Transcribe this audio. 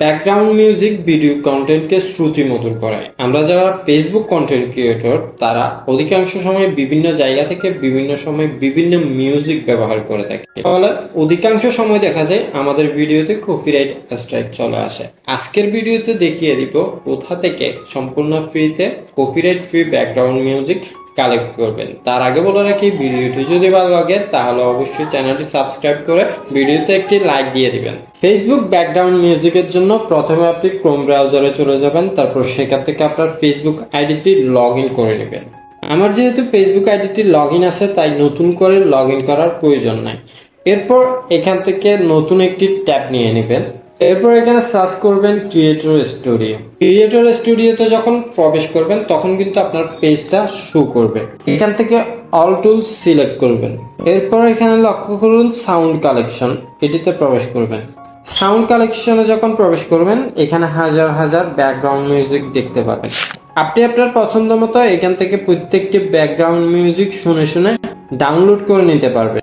Background music video কন্টেন্টকে শ্রুতিমধুর করে। আমরা যারা ফেসবুক কন্টেন্ট ক্রিয়েটর তারা অধিকাংশ সময় বিভিন্ন জায়গা থেকে বিভিন্ন সময় বিভিন্ন মিউজিক ব্যবহার করে থাকি, ফলে অধিকাংশ সময় দেখা যায় আমাদের ভিডিওতে কপিরাইট স্ট্রাইক চলে আসে। আজকের ভিডিওতে দেখিয়ে দিব কোথা থেকে সম্পূর্ণ ফ্রিতে copyright free background music collect করবেন। তার আগে বলে রাখি, ভিডিওটি যদি ভালো লাগে তাহলে অবশ্যই চ্যানেলটি সাবস্ক্রাইব করে ভিডিওতে একটি লাইক দিয়ে দিবেন। ফেসবুক ব্যাকগ্রাউন্ড মিউজিকের জন্য প্রথমে আপনি ক্রোম ব্রাউজারে চলে যাবেন, তারপর সেখান থেকে আপনার ফেসবুক আইডিটি লগ ইন করে নেবেন। আমার যেহেতু ফেসবুক আইডিটি লগ ইন আছে তাই নতুন করে লগ ইন করার প্রয়োজন নাই। এরপর এখান থেকে নতুন একটি ট্যাব নিয়ে নেবেন। এরপর এখানে সার্চ করবেন ক্রিয়েটর স্টুডিও। ক্রিয়েটর স্টুডিওতে যখন প্রবেশ করবেন তখন কিন্তু আপনার পেজটা শো করবে। এখান থেকে অল টুলস সিলেক্ট করবেন। এরপর এখানে লক্ষ্য করুন সাউন্ড কালেকশন, এটিতে প্রবেশ করবেন। সাউন্ড কালেকশনে যখন প্রবেশ করবেন এখানে হাজার হাজার ব্যাকগ্রাউন্ড মিউজিক দেখতে পাবেন। আপনি আপনার পছন্দ মতো এখান থেকে প্রত্যেকটি ব্যাকগ্রাউন্ড মিউজিক শুনে শুনে ডাউনলোড করে নিতে পারবেন।